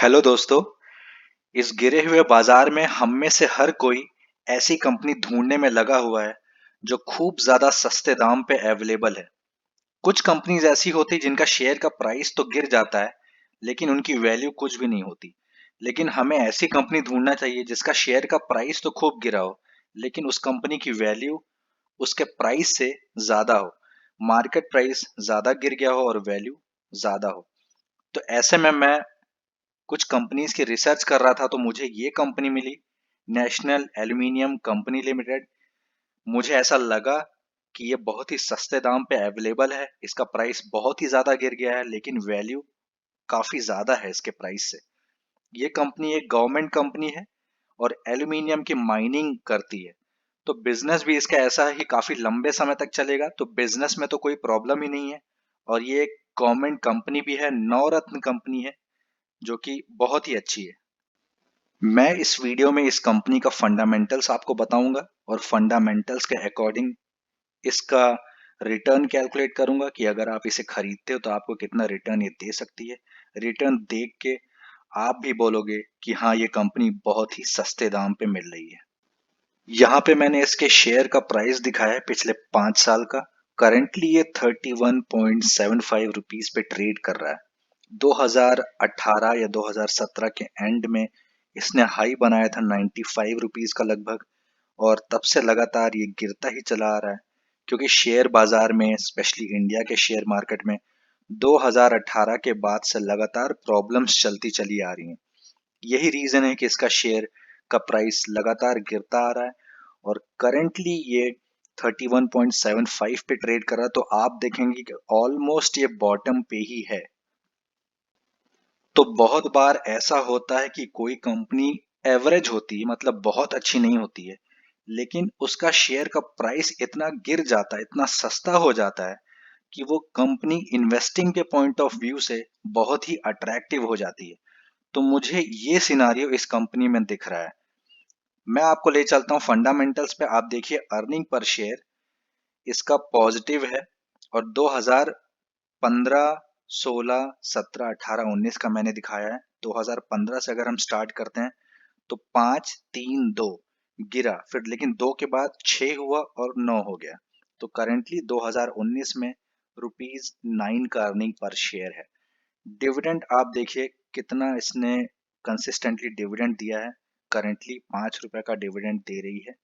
Hello दोस्तों। इस गिरे हुए बाजार में हम में से हर कोई ऐसी कंपनी ढूंढने में लगा हुआ है जो खूब ज्यादा सस्ते दाम पे अवेलेबल है। कुछ कंपनीज ऐसी होती जिनका शेयर का प्राइस तो गिर जाता है लेकिन उनकी वैल्यू कुछ भी नहीं होती। लेकिन हमें ऐसी कंपनी ढूंढना चाहिए जिसका शेयर का प्राइस तो खूब गिरा हो लेकिन उस कंपनी की वैल्यू उसके प्राइस से ज्यादा हो। मार्केट प्राइस ज्यादा गिर गया हो और वैल्यू ज्यादा हो। तो ऐसे में मैं कुछ कंपनीज की रिसर्च कर रहा था तो मुझे ये कंपनी मिली, नेशनल एल्यूमिनियम कंपनी लिमिटेड। मुझे ऐसा लगा कि ये बहुत ही सस्ते दाम पे अवेलेबल है, इसका प्राइस बहुत ही ज्यादा गिर गया है लेकिन वैल्यू काफी ज्यादा है इसके प्राइस से। ये कंपनी एक गवर्नमेंट कंपनी है और एल्यूमिनियम की माइनिंग करती है। तो बिजनेस भी इसका ऐसा है कि काफी लंबे समय तक चलेगा, तो बिजनेस में तो कोई प्रॉब्लम ही नहीं है। और ये एक गवर्नमेंट कंपनी भी है, नवरत्न कंपनी है जो कि बहुत ही अच्छी है। मैं इस वीडियो में इस कंपनी का फंडामेंटल्स आपको बताऊंगा और फंडामेंटल्स के अकॉर्डिंग इसका रिटर्न कैलकुलेट करूंगा कि अगर आप इसे खरीदते हो तो आपको कितना रिटर्न ये दे सकती है। रिटर्न देख के आप भी बोलोगे कि हाँ, ये कंपनी बहुत ही सस्ते दाम पे मिल रही है। यहाँ पे मैंने इसके शेयर का प्राइस दिखाया है पिछले 5 साल का। करेंटली ये 31.75 रुपीज पे ट्रेड कर रहा है। 2018 या 2017 के एंड में इसने हाई बनाया था 95 रुपीज का लगभग, और तब से लगातार ये गिरता ही चला आ रहा है क्योंकि शेयर बाजार में, स्पेशली इंडिया के शेयर मार्केट में 2018 के बाद से लगातार प्रॉब्लम्स चलती चली आ रही हैं। यही रीजन है कि इसका शेयर का प्राइस लगातार गिरता आ रहा है और करेंटली ये 31.75 पे ट्रेड कर रहा है। तो आप देखेंगे कि ऑलमोस्ट ये बॉटम पे ही है। तो बहुत बार ऐसा होता है कि कोई कंपनी एवरेज होती है, मतलब बहुत अच्छी नहीं होती है, लेकिन उसका शेयर का प्राइस इतना गिर जाता है, इतना सस्ता हो जाता है कि वो कंपनी इन्वेस्टिंग के पॉइंट ऑफ व्यू से बहुत ही अट्रैक्टिव हो जाती है। तो मुझे ये सिनारियो इस कंपनी में दिख रहा है। मैं आपको ले चलता हूँ फंडामेंटल्स पे। आप देखिए, अर्निंग पर शेयर इसका पॉजिटिव है और 2015, 16, 17, 18, 19 का मैंने दिखाया है। 2015 से अगर हम स्टार्ट करते हैं तो 5, 3, 2 गिरा, फिर लेकिन 2 के बाद 6 हुआ और 9 हो गया। तो करेंटली 2019 में ₹9 का अर्निंग पर शेयर है। डिविडेंड आप देखिए कितना इसने कंसिस्टेंटली डिविडेंड दिया है। करेंटली ₹5 का डिविडेंड दे रही है।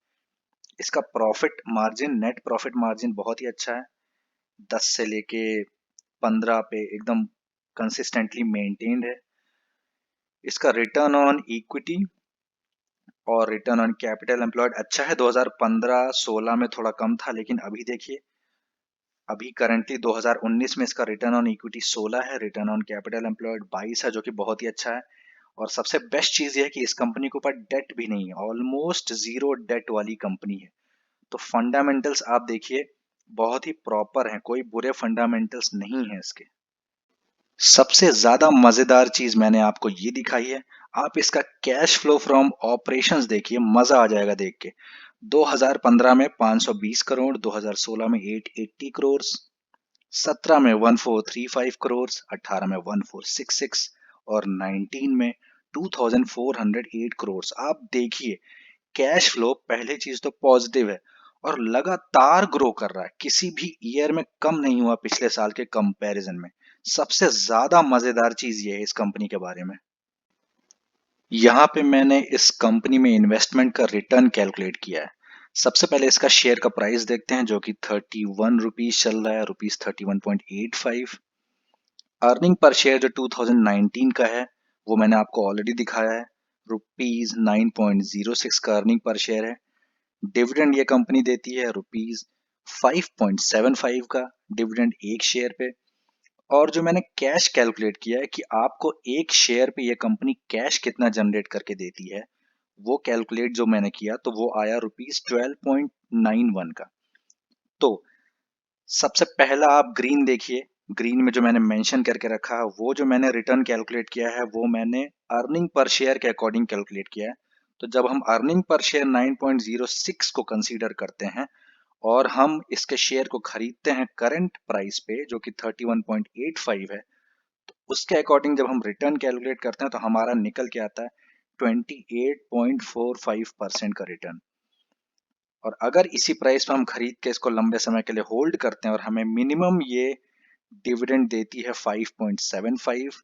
इसका profit margin, net profit margin बहुत ही अच्छा है। 10 से लेके 15 पे एकदम कंसिस्टेंटली मेंटेन्ड है। इसका रिटर्न ऑन इक्विटी और रिटर्न ऑन कैपिटल एम्प्लॉयड अच्छा है। 2015-16 में थोड़ा कम था, लेकिन अभी देखिए, अभी करंटली 2019 में इसका रिटर्न ऑन इक्विटी 16 है, रिटर्न ऑन कैपिटल एम्प्लॉयड 22 है, जो कि बहुत ही अच्छा है। और सबसे बेस्ट चीज ये है कि इस कंपनी के ऊपर डेट भी नहीं है, ऑलमोस्ट जीरो डेट वाली कंपनी है। तो फंडामेंटल्स आप देखिए बहुत ही प्रॉपर हैं, कोई बुरे फंडामेंटल्स नहीं है इसके। सबसे ज्यादा मजेदार चीज मैंने आपको ये दिखाई है। आप इसका कैश फ्लो फ्रॉम ऑपरेशंस देखिए, मजा आ जाएगा देख के। 2015 में 520 करोड़, 2016 में 880 करोड़, 17 में 1435 करोड़, 18 में 1466 और 19 में 2408 करोड़। आप देखिए, कैश फ्लो पहली चीज तो पॉजिटिव है और लगातार ग्रो कर रहा है, किसी भी ईयर में कम नहीं हुआ पिछले साल के कंपैरिजन में। सबसे ज्यादा मजेदार चीज ये है इस कंपनी के बारे में। यहाँ पे मैंने इस कंपनी में इन्वेस्टमेंट का रिटर्न कैलकुलेट किया है। सबसे पहले इसका शेयर का प्राइस देखते हैं, जो कि 31 रुपीज चल रहा है, ₹31.85। अर्निंग पर शेयर जो 2019 का है वो मैंने आपको ऑलरेडी दिखाया है, ₹9.06 का अर्निंग पर शेयर है। डिविडेंड ये कंपनी देती है ₹5.75 का डिविडेंड एक शेयर पे। और जो मैंने कैश कैलकुलेट किया है कि आपको एक शेयर पे ये कंपनी कैश कितना जनरेट करके देती है, वो कैलकुलेट जो मैंने किया तो वो आया ₹12.91 का। तो सबसे पहला आप ग्रीन देखिए, ग्रीन में जो मैंने मेंशन करके रखा है, वो जो मैंने रिटर्न कैलकुलेट किया है वो मैंने अर्निंग पर शेयर के अकॉर्डिंग कैलकुलेट किया है। तो जब हम अर्निंग पर शेयर 9.06 को कंसीडर करते हैं और हम इसके शेयर को खरीदते हैं करंट प्राइस पे जो कि 31.85 है, उसके अकॉर्डिंग जब हम रिटर्न कैलकुलेट करते हैं तो हमारा निकल के आता है 28.45% का रिटर्न। और अगर इसी प्राइस पे हम खरीद के इसको लंबे समय के लिए होल्ड करते हैं और हमें मिनिमम ये डिविडेंड देती है 5.75,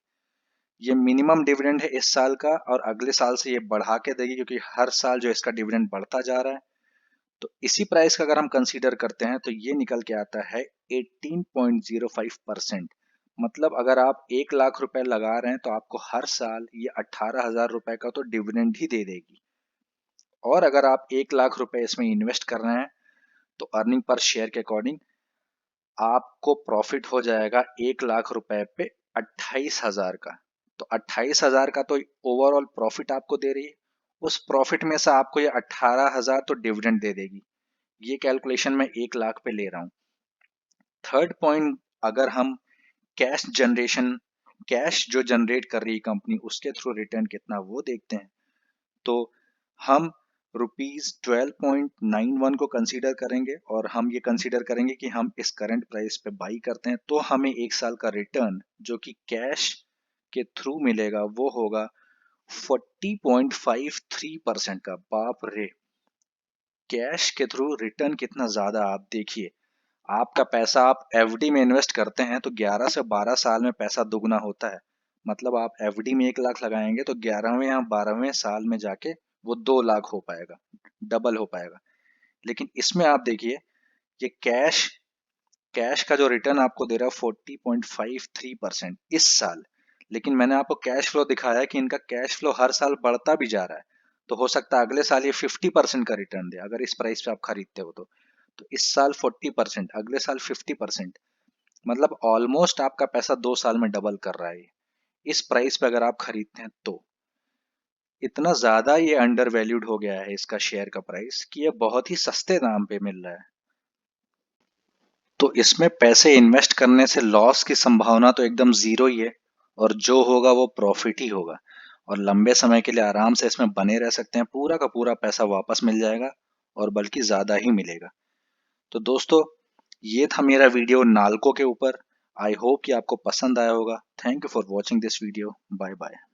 ये मिनिमम डिविडेंड है इस साल का, और अगले साल से ये बढ़ा के देगी क्योंकि हर साल जो इसका डिविडेंड बढ़ता जा रहा है। तो इसी प्राइस का अगर हम कंसीडर करते हैं तो ये निकल के आता है 18.05%। मतलब अगर आप 1 लाख रुपए लगा रहे हैं तो आपको हर साल ये 18,000 रुपए का तो डिविडेंड ही दे देगी। और अगर आप 1 लाख रुपए इसमें इन्वेस्ट कर रहे हैं तो अर्निंग पर शेयर के अकॉर्डिंग आपको प्रॉफिट हो जाएगा 1 लाख रुपए पे 28,000 का। तो 28,000 का तो ओवरऑल प्रॉफिट आपको दे रही है, उस प्रॉफिट में से आपको ये 18,000 तो डिविडेंड दे देगी। ये कैलकुलेशन मैं 1 लाख पे ले रहा हूँ। थर्ड पॉइंट, अगर हम कैश जनरेशन, कैश जो जनरेट कर रही है कंपनी उसके थ्रू रिटर्न कितना वो देखते हैं, तो हम ₹12.91 को कंसीडर करेंगे और हम ये कंसीडर करेंगे कि हम इस करंट प्राइस पे बाई करते हैं तो हमें 1 साल का रिटर्न जो कि कैश के थ्रू मिलेगा वो होगा 40.53% का। बाप रे, कैश के थ्रू रिटर्न कितना ज्यादा, आप देखिए। आपका पैसा आप एफडी में इन्वेस्ट करते हैं तो 11 से 12 साल में पैसा दुगना होता है। मतलब आप एफडी में 1 लाख लगाएंगे तो 11वें या 12वें साल में जाके वो 2 लाख हो पाएगा, डबल हो पाएगा। लेकिन इसमें आप देखिए, ये कैश कैश का जो रिटर्न आपको दे रहा है 40.53% इस साल। लेकिन मैंने आपको कैश फ्लो दिखाया कि इनका कैश फ्लो हर साल बढ़ता भी जा रहा है, तो हो सकता है अगले साल ये 50% का रिटर्न दे अगर इस प्राइस पे आप खरीदते हो तो इस साल 40%, अगले साल 50%, मतलब ऑलमोस्ट आपका पैसा 2 साल में डबल कर रहा है इस प्राइस पे अगर आप खरीदते हैं तो। इतना ज्यादा ये अंडर वैल्यूड हो गया है इसका शेयर का प्राइस कि ये बहुत ही सस्ते दाम पे मिल रहा है। तो इसमें पैसे इन्वेस्ट करने से लॉस की संभावना तो एकदम जीरो ही है, और जो होगा वो प्रॉफिट ही होगा, और लंबे समय के लिए आराम से इसमें बने रह सकते हैं। पूरा का पूरा पैसा वापस मिल जाएगा और बल्कि ज्यादा ही मिलेगा। तो दोस्तों, ये था मेरा वीडियो नाल्को के ऊपर। आई होप कि आपको पसंद आया होगा। Thank you for watching this video. Bye bye.